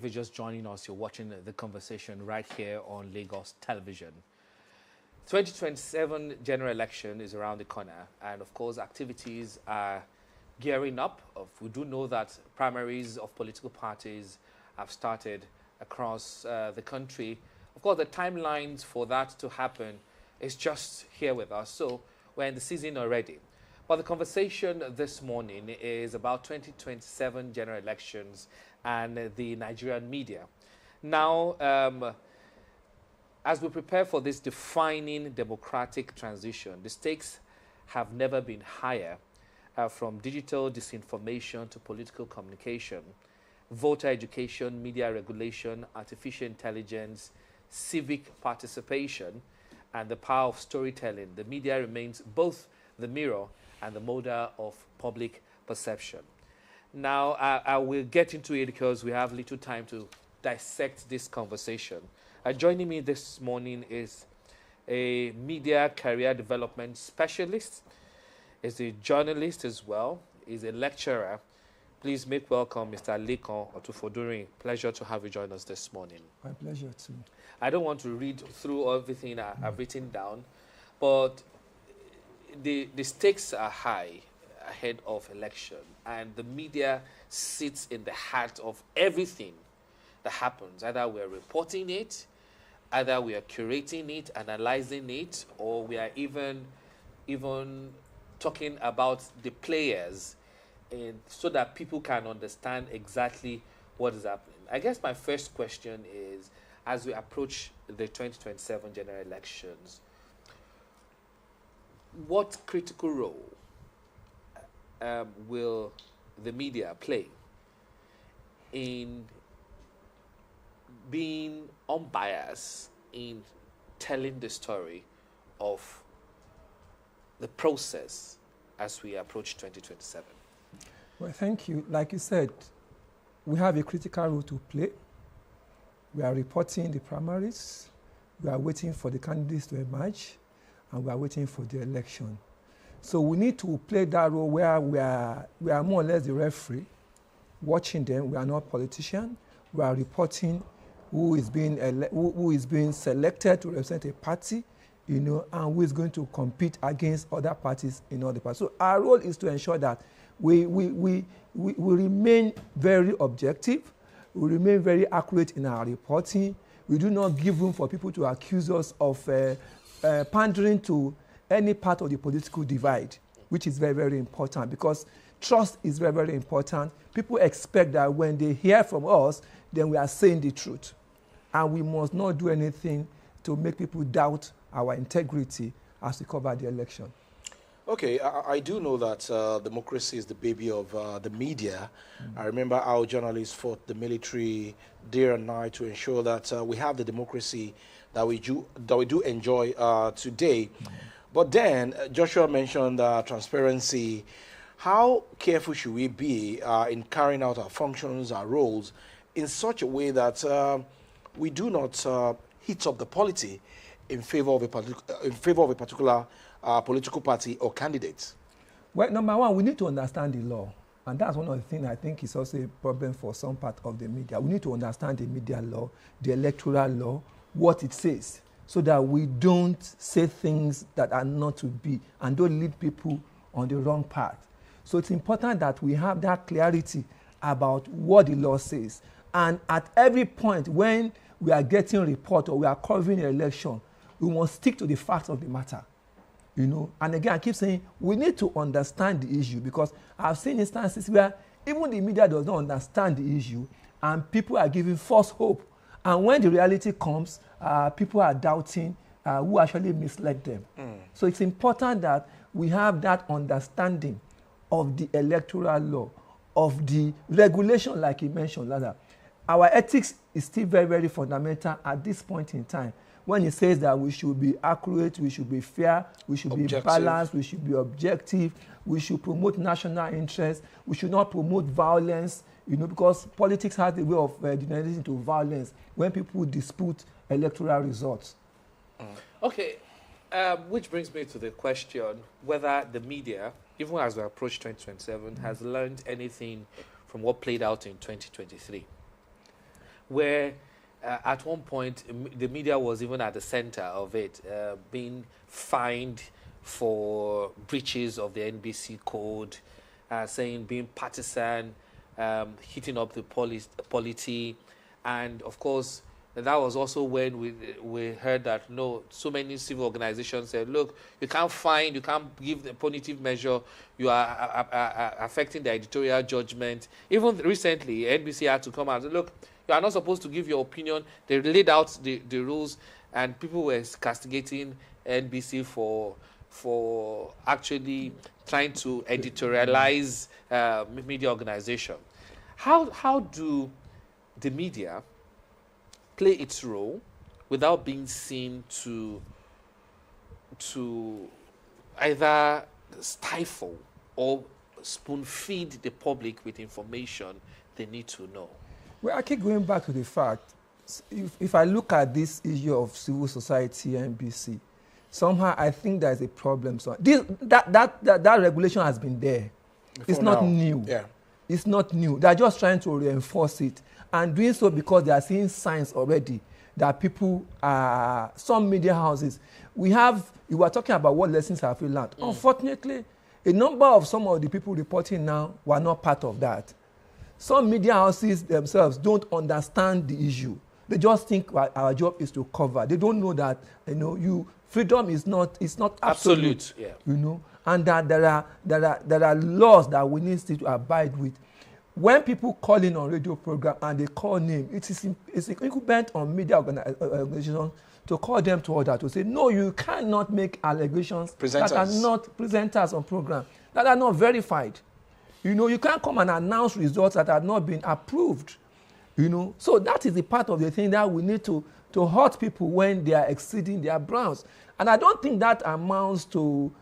you're just joining us, you're watching the conversation right here on Lagos Television. 2027 general election is around the corner, and of course, activities are gearing up. We do know that primaries of political parties have started across the country. Of course, the timelines for that to happen is just here with us, so we're in the season already. But the conversation this morning is about 2027 general elections and the Nigerian media. Now, as we prepare for this defining democratic transition, the stakes have never been higher, from digital disinformation to political communication, voter education, media regulation, artificial intelligence, civic participation, and the power of storytelling. The media remains both the mirror and the model of public perception. Now, I will get into it because we have little time to dissect this conversation. Joining me this morning is a media career development specialist, is a journalist as well, is a lecturer. Please make welcome Mr. Lekan Otufodunrin. Pleasure to have you join us this morning. My pleasure too. I don't want to read through everything I've written down, but the stakes are high ahead of election, and the media sits in the heart of everything that happens. Either we're reporting it, either we are curating it, analyzing it, or we are even talking about the players, so that people can understand exactly what is happening. I guess my first question is, as we approach the 2027 general elections, what critical role will the media play in being unbiased in telling the story of the process as we approach 2027? Well, thank you. Like you said, we have a critical role to play. We are reporting the primaries. We are waiting for the candidates to emerge, and we are waiting for the election. So we need to play that role where we are more or less the referee, watching them. We are not politicians. We are reporting who is being selected to represent a party, and who is going to compete against other parties in other parties. So our role is to ensure that we remain very objective, we remain very accurate in our reporting. We do not give room for people to accuse us of pandering to any part of the political divide, which is very, very important, because trust is very, very important. People expect that when they hear from us, then we are saying the truth. And we must not do anything to make people doubt our integrity as we cover the election. Okay, I do know that democracy is the baby of the media. I remember how journalists fought the military day and night to ensure that we have the democracy that we do enjoy today. But then Joshua mentioned transparency. How careful should we be in carrying out our functions, our roles, in such a way that we do not heat up the polity in favor of a particular political party or candidate? Well, number one, we need to understand the law. And that's one of the things I think is also a problem for some part of the media. We need to understand the media law, the electoral law, what it says, so that we don't say things that are not to be and don't lead people on the wrong path. So it's important that we have that clarity about what the law says. And at every point when we are getting a report or we are covering an election, we must stick to the facts of the matter. And again, I keep saying we need to understand the issue, because I've seen instances where even the media does not understand the issue and people are giving false hope. And when the reality comes, people are doubting who actually misled them. So it's important that we have that understanding of the electoral law, of the regulation, like you mentioned, Lada. Our ethics is still very, very fundamental at this point in time, when it says that we should be accurate, we should be fair, we should be balanced, we should be objective, we should promote national interest, we should not promote violence, because politics has a way of degenerating to violence when people dispute electoral results. Okay, which brings me to the question whether the media, even as we approach 2027, has learned anything from what played out in 2023. where at one point the media was even at the center of it, being fined for breaches of the NBC code, saying being partisan, hitting up the polity, and of course that was also when we heard that so many civil organizations said, look, you can't fine, you can't give the punitive measure, you are affecting the editorial judgment. Even recently, NBC had to come out and say, look, you are not supposed to give your opinion. They laid out the rules, and people were castigating NBC for actually trying to editorialize media organization. How do the media play its role without being seen to either stifle or spoon feed the public with information they need to know? Well, I keep going back to the fact, if I look at this issue of civil society and NBC, somehow I think there's a problem. So that regulation has been there. It's not new. Yeah. It's not new. They're just trying to reinforce it, and doing so because they are seeing signs already that people some media houses, you were talking about what lessons have we learned. Unfortunately, a number of some of the people reporting now were not part of that. Some media houses themselves don't understand the issue. They just think our job is to cover. They don't know that freedom is not absolute. Yeah. And that there are laws that we need to abide with. When people call in on radio program and they call name, it's incumbent on media organizations to call them to order, to say, no, you cannot make allegations that are not presenters on program, that are not verified. You can't come and announce results that have not been approved. So that is the part of the thing that we need to hurt people when they are exceeding their bounds. And I don't think that amounts to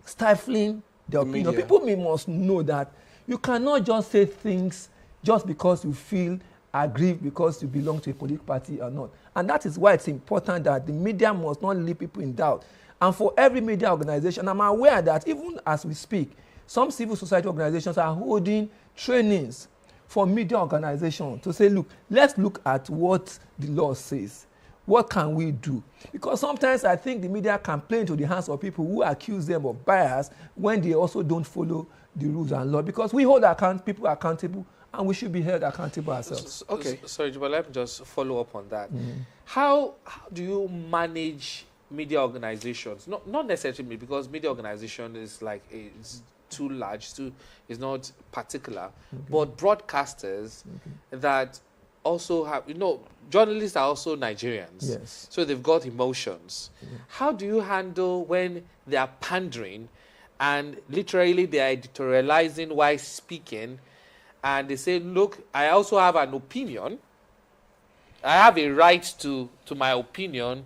stifling the opinion. Media. People must know that you cannot just say things just because you feel aggrieved because you belong to a political party or not. And that is why it's important that the media must not leave people in doubt. And for every media organization, I'm aware that even as we speak, some civil society organizations are holding trainings for media organizations to say, look, let's look at what the law says. What can we do? Because sometimes I think the media can play into the hands of people who accuse them of bias when they also don't follow the rules and law. Because we hold people accountable, and we should be held accountable ourselves. Okay. Sorry, but let me just follow up on that. How do you manage media organizations? Not necessarily because media organization is like it's too large, it's not particular, but broadcasters that also have, journalists are also Nigerians. Yes. So they've got emotions. How do you handle when they are pandering and literally they are editorializing while speaking, and they say, look, I also have an opinion. I have a right to my opinion,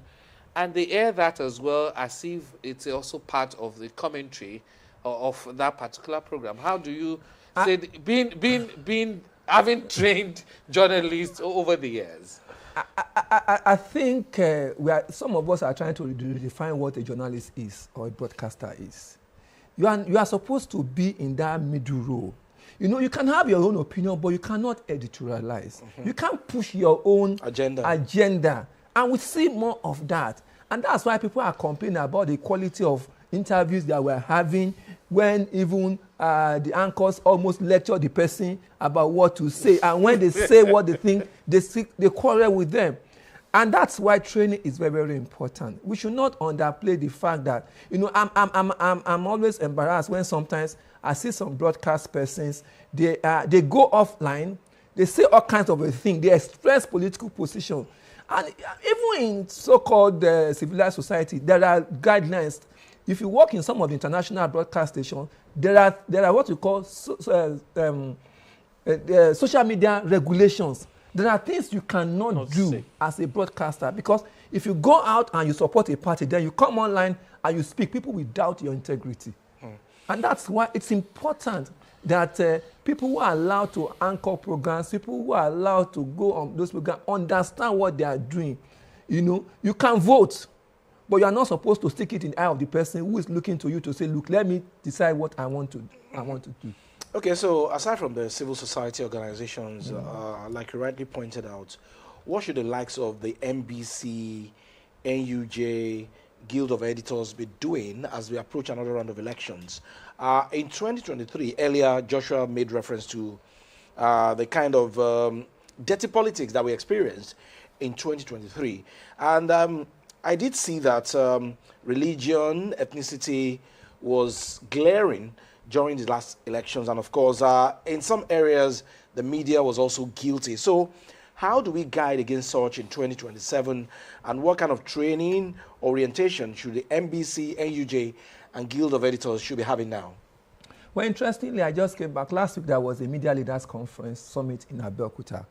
and they air that as well as if it's also part of the commentary of that particular program? How do you say, having trained journalists over the years? I think some of us are trying to redefine what a journalist is or a broadcaster is. You are supposed to be in that middle role. You can have your own opinion, but you cannot editorialize. You can't push your own agenda. And we see more of that. And that's why people are complaining about the quality of interviews that we're having, when even the anchors almost lecture the person about what to say, and when they say what they think, they quarrel with them. And that's why training is very, very important. We should not underplay the fact that, I'm always embarrassed when sometimes I see some broadcast persons, they go offline, they say all kinds of things, they express political position. And even in so-called civilized society, there are guidelines. If you work in some of the international broadcast stations, there are what we call social media regulations. There are things you cannot do as a broadcaster, because if you go out and you support a party, then you come online and you speak, people will doubt your integrity. And that's why it's important that people who are allowed to anchor programs, people who are allowed to go on those programs, understand what they are doing. You can vote, but you are not supposed to stick it in the eye of the person who is looking to you to say, look, let me decide what I want to do. Okay, so aside from the civil society organizations, like you rightly pointed out, what should the likes of the NBC, NUJ, Guild of Editors be doing as we approach another round of elections? In 2023, earlier Joshua made reference to the kind of dirty politics that we experienced in 2023. And I did see that religion, ethnicity was glaring during the last elections. And of course, in some areas, the media was also guilty. So how do we guide against such in 2027? And what kind of training, orientation should the NBC, NUJ, and Guild of Editors should be having now? Well, interestingly, I just came back. Last week, there was a Media Leaders Conference Summit in Abeokuta.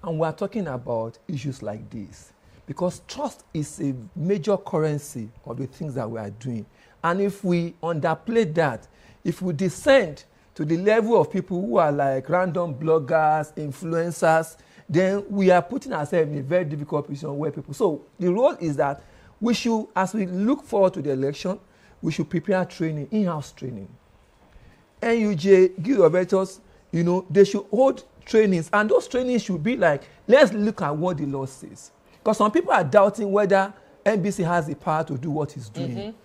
And we are talking about issues like this. Because trust is a major currency of the things that we are doing. And if we underplay that, if we descend to the level of people who are like random bloggers, influencers, then we are putting ourselves in a very difficult position where people. So the role is that we should, as we look forward to the election, we should prepare training, in-house training. NUJ, Guild of Editors, you know, they should hold trainings, and those trainings should be like, let's look at what the law says. Because some people are doubting whether NBC has the power to do what it's doing. Mm-hmm.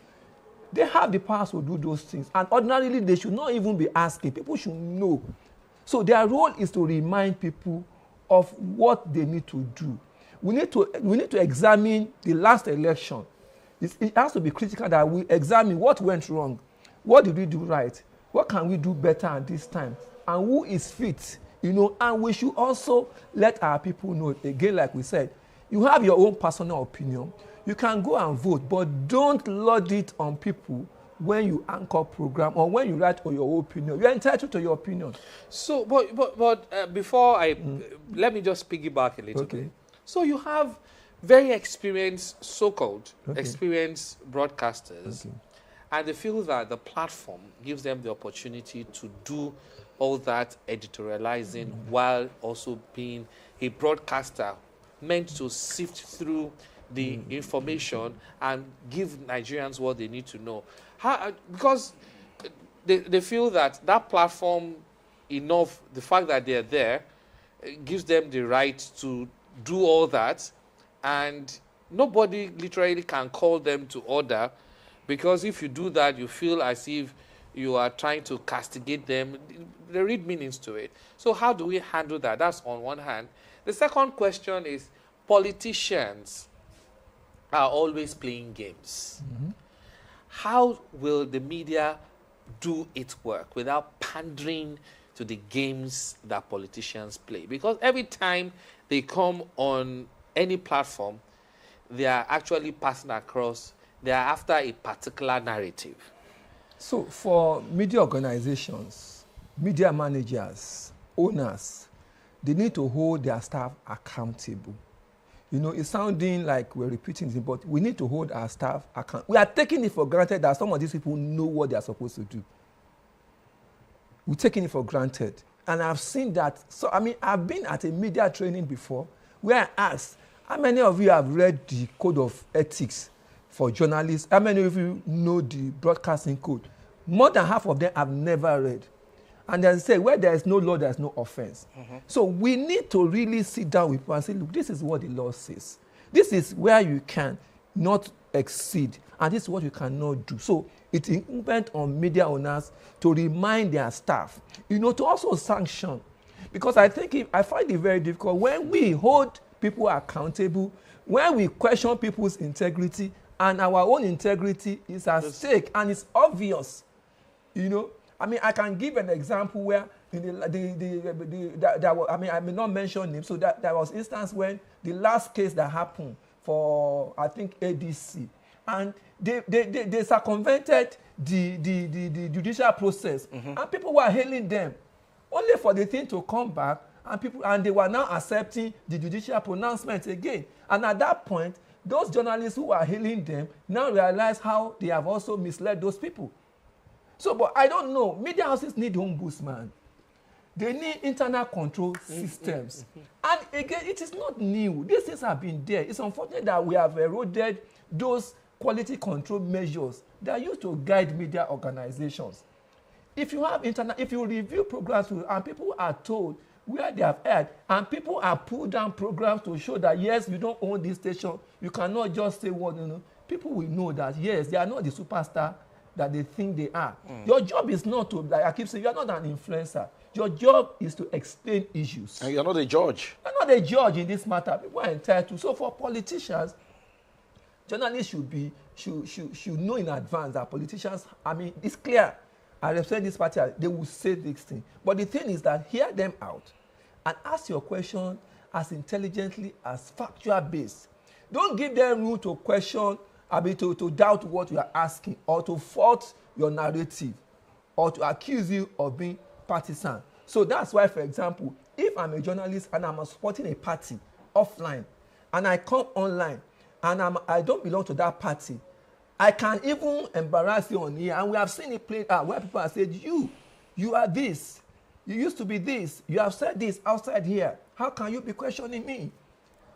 They have the power to do those things. And ordinarily, they should not even be asking. People should know. So their role is to remind people of what they need to do. We need to examine the last election. It has to be critical that we examine what went wrong. What did we do right? What can we do better at this time? And who is fit? You know, and we should also let our people know, again, like we said, you have your own personal opinion. You can go and vote, but don't load it on people when you anchor program or when you write on your opinion. You're entitled to your opinion. So, but before let me just piggyback a little bit. So you have very experienced, so-called experienced broadcasters, and they feel that the platform gives them the opportunity to do all that editorializing while also being a broadcaster meant to sift through the information and give Nigerians what they need to know. Because they feel that that platform enough, the fact that they're there, gives them the right to do all that, and nobody literally can call them to order, because if you do that, you feel as if you are trying to castigate them. They read meanings to it. So how do we handle that? That's on one hand. The second question is, politicians are always playing games. Mm-hmm. How will the media do its work without pandering to the games that politicians play? Because every time they come on any platform, they are actually passing across, they are after a particular narrative. So for media organizations, media managers, owners, they need to hold their staff accountable. You know, it's sounding like we're repeating this, but we need to hold our staff accountable. We are taking it for granted that some of these people know what they are supposed to do. We're taking it for granted. And I've seen that. So, I mean, I've been at a media training before where I asked, how many of you have read the code of ethics for journalists? How many of you know the broadcasting code? More than half of them have never read. And they say, where there is no law, there is no offense. Mm-hmm. So we need to really sit down with people and say, look, this is what the law says. This is where you can not exceed, and this is what you cannot do. So it's incumbent on media owners to remind their staff, you know, to also sanction. Because I find it very difficult when we hold people accountable, when we question people's integrity, and our own integrity is at stake, and it's obvious, you know. I mean, I can give an example where I may not mention names. So that there was instance when the last case that happened for, I think, ADC, and they circumvented the judicial process, and people were hailing them, only for the thing to come back, and they were now accepting the judicial pronouncement again. And at that point, those journalists who were hailing them now realize how they have also misled those people. So, but I don't know. Media houses need ombudsman. They need internal control systems. And again, it is not new. These things have been there. It's unfortunate that we have eroded those quality control measures that used to guide media organizations. if you have internet, if you review programs and people are told where they have heard, and people are pulled down programs to show that yes, you don't own this station, you cannot just say what, people will know that yes, they are not the superstar that they think they are. Your job is not to, like I keep saying, you are not an influencer. Your job is to explain issues. And you're not a judge. You're not a judge in this matter. People are entitled. So for politicians, journalists should know in advance that politicians, it's clear. I represent this party, they will say this thing. But the thing is that hear them out and ask your question as intelligently as factual based. Don't give them room to question, to doubt what you are asking, or to fault your narrative, or to accuse you of being partisan. So that's why, for example, if I'm a journalist and I'm supporting a party offline, and I come online, and I don't belong to that party, I can even embarrass you on here, and we have seen it played out where people have said, you are this, you used to be this, you have said this outside here, how can you be questioning me?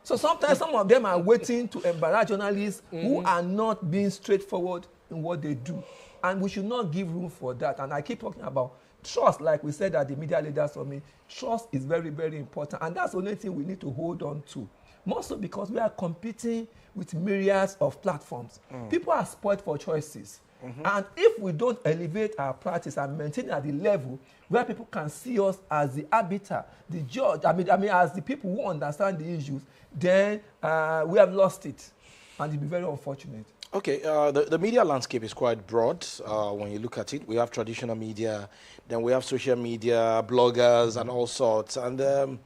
So sometimes some of them are waiting to embarrass journalists who are not being straightforward in what they do, and we should not give room for that. And I keep talking about trust, like we said at the Media Leaders Summit. Trust is very, very important, and that's the only thing we need to hold on to. More so because we are competing with myriads of platforms. People are spoiled for choices. And if we don't elevate our practice and maintain at the level where people can see us as the arbiter, the judge, as the people who understand the issues, then we have lost it. And it'll be very unfortunate. Okay, the media landscape is quite broad when you look at it. We have traditional media, then we have social media, bloggers, and all sorts. And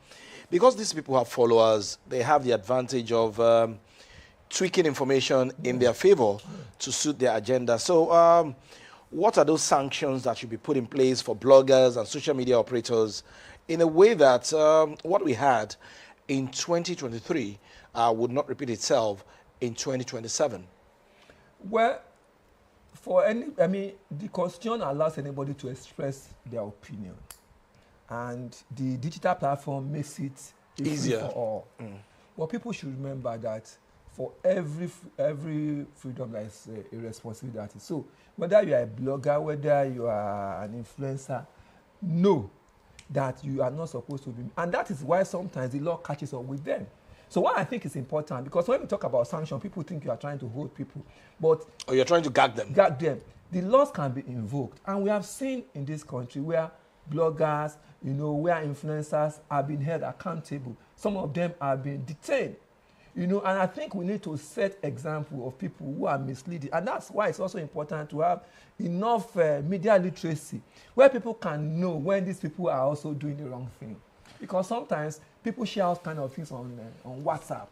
because these people have followers, they have the advantage of tweaking information in their favor to suit their agenda. So what are those sanctions that should be put in place for bloggers and social media operators in a way that what we had in 2023 would not repeat itself in 2027? Well, the Constitution allows anybody to express their opinion, and the digital platform makes it easier for all. But people should remember that for every freedom, there is a responsibility. So whether you are a blogger, whether you are an influencer, know that you are not supposed to be, and that is why sometimes the law catches up with them. So what I think is important, because when we talk about sanction, people think you are trying to hold people, but you're trying to gag them. Gag them. The laws can be invoked, and we have seen in this country where bloggers, where influencers have been held accountable. Some of them have been detained, and I think we need to set example of people who are misleading, and that's why it's also important to have enough media literacy where people can know when these people are also doing the wrong thing. Because sometimes people share all kind of things on WhatsApp,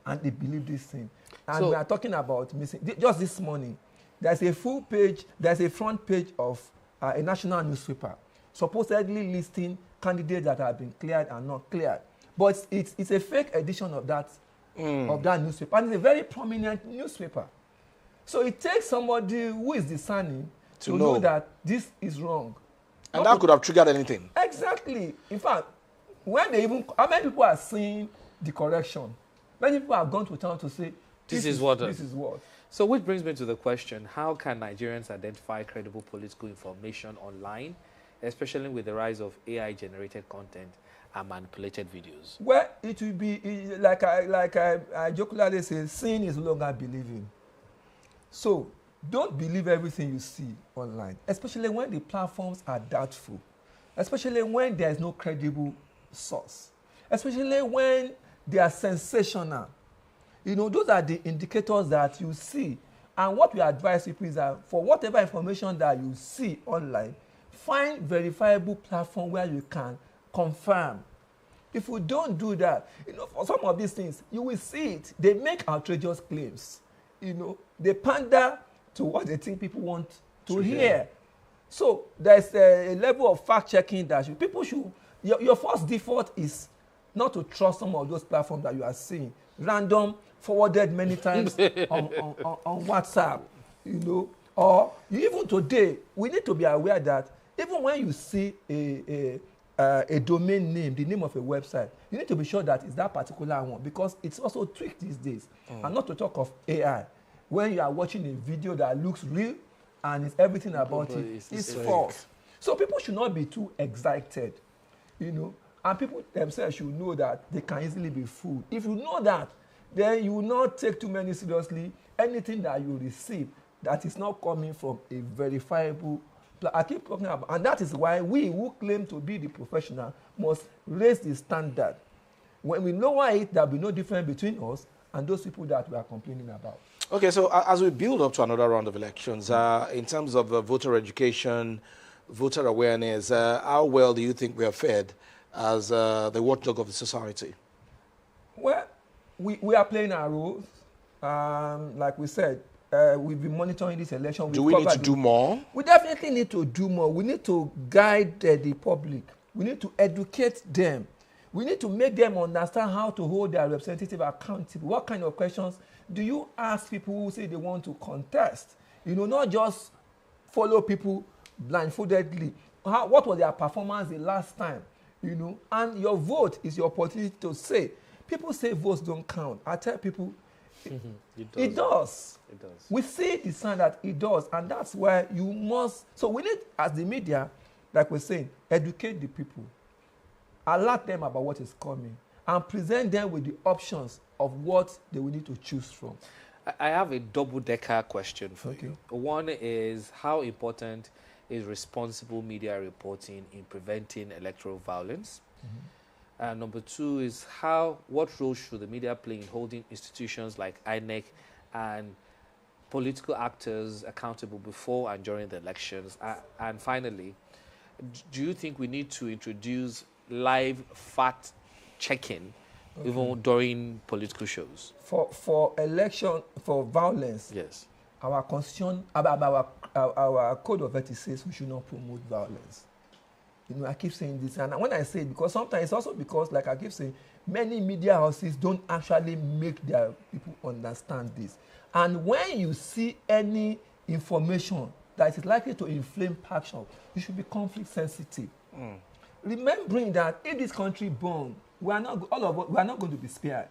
and they believe this thing. And so, we are talking about just this morning, there's a front page of a national newspaper, supposedly listing candidates that have been cleared and not cleared. But it's a fake edition of that newspaper, and it's a very prominent newspaper. So it takes somebody who is discerning to know that this is wrong. And that could have triggered anything. Exactly. In fact, how many people are seeing the correction? Many people have gone to town to say, this is what. So which brings me to the question, how can Nigerians identify credible political information online, especially with the rise of AI-generated content and manipulated videos? Well, it will be, like I jokingly say, seeing is no longer believing. So don't believe everything you see online, especially when the platforms are doubtful, especially when there is no credible source, especially when they are sensational. Those are the indicators that you see. And what we advise people is that for whatever information that you see online, find verifiable platform where you can confirm. If you don't do that, for some of these things, you will see it. They make outrageous claims. They pander to what they think people want to hear. So there's a level of fact-checking that people should. Your first default is not to trust some of those platforms that you are seeing. Random, forwarded many times on WhatsApp, or even today, we need to be aware that even when you see a domain name, the name of a website, you need to be sure that it's that particular one, because it's also tricked these days. And not to talk of AI. When you are watching a video that looks real and it's everything about it's false. So people should not be too excited, and people themselves should know that they can easily be fooled. If you know that, then you will not take too many seriously anything that you receive that is not coming from a verifiable. I keep talking about, and that is why we who claim to be the professional must raise the standard. When we lower it, there will be no difference between us and those people that we are complaining about. Okay, so as we build up to another round of elections, in terms of voter education, voter awareness, how well do you think we are fed as the watchdog of the society? Well, we are playing our roles. Like we said, we've been monitoring this election. Do we need to do more? We definitely need to do more. We need to guide the public. We need to educate them. We need to make them understand how to hold their representative accountable. What kind of questions do you ask people who say they want to contest? Not just follow people blindfoldedly. What was their performance the last time? And your vote is your opportunity to say. People say votes don't count. I tell people, it does. We see the sign that it does, and that's why you must. So we need, as the media, like we're saying, educate the people, alert them about what is coming, and present them with the options of what they will need to choose from. I have a double-decker question for you. One is, how important is responsible media reporting in preventing electoral violence? And number two is, what role should the media play in holding institutions like INEC and political actors accountable before and during the elections? And finally, do you think we need to introduce live fact-checking even during political shows? For election, for violence, yes, our constitution, our code of ethics says we should not promote violence. I keep saying this, and when I say it, because sometimes it's also because, like I keep saying, many media houses don't actually make their people understand this. And when you see any information that is likely to inflame passion, you should be conflict sensitive. Remembering that if this country burns, we are not going to be spared.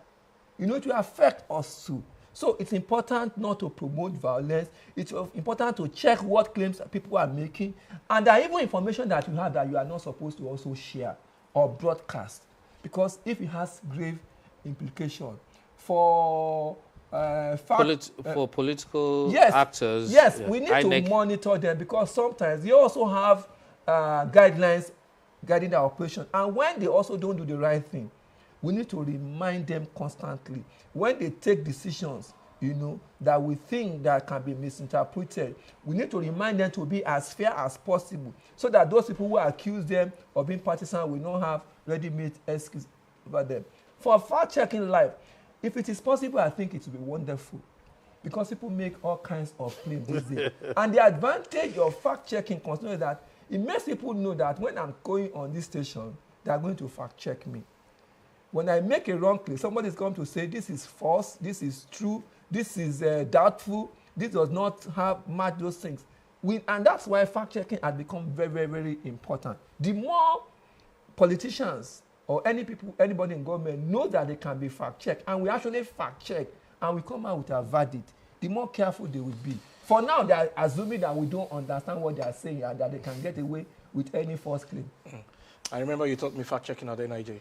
It will affect us too. So it's important not to promote violence. It's important to check what claims people are making, and there are even information that you have that you are not supposed to also share or broadcast, because if it has grave implication for political actors. Yes, we need to monitor them, because sometimes they also have guidelines guiding their operation, and when they also don't do the right thing, we need to remind them constantly. When they take decisions, that we think that can be misinterpreted, we need to remind them to be as fair as possible, so that those people who accuse them of being partisan will not have ready-made excuse over them. For fact-checking live, if it is possible, I think it will be wonderful, because people make all kinds of claims these days. And the advantage of fact-checking considers that it makes people know that when I'm going on this station, they are going to fact-check me. When I make a wrong claim, somebody is going to say, this is false, this is true, this is doubtful, this does not match those things. And that's why fact-checking has become very, very, very important. The more politicians or anybody in government know that they can be fact-checked, and we actually fact-check, and we come out with a verdict, the more careful they will be. For now, they are assuming that we don't understand what they are saying and that they can get away with any false claim. I remember you taught me fact-checking at NIJ.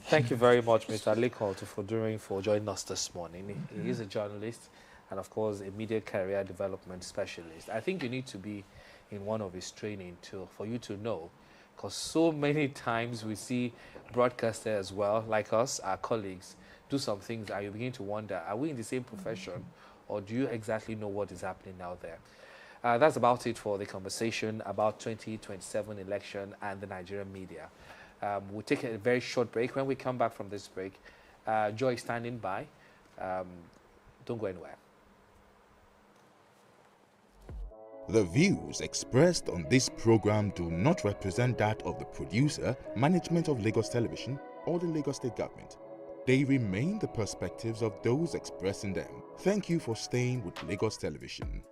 Thank you very much, Mr. Lekan Otufodunrin, for joining us this morning. He is a journalist and, of course, a media career development specialist. I think you need to be in one of his training for you to know, because so many times we see broadcasters as well, like us, our colleagues, do some things and you begin to wonder, are we in the same profession, or do you exactly know what is happening out there? That's about it for the conversation about 2027 election and the Nigerian media. We'll take a very short break. When we come back from this break, Joy is standing by. Don't go anywhere. The views expressed on this program do not represent that of the producer, management of Lagos Television, or the Lagos State Government. They remain the perspectives of those expressing them. Thank you for staying with Lagos Television.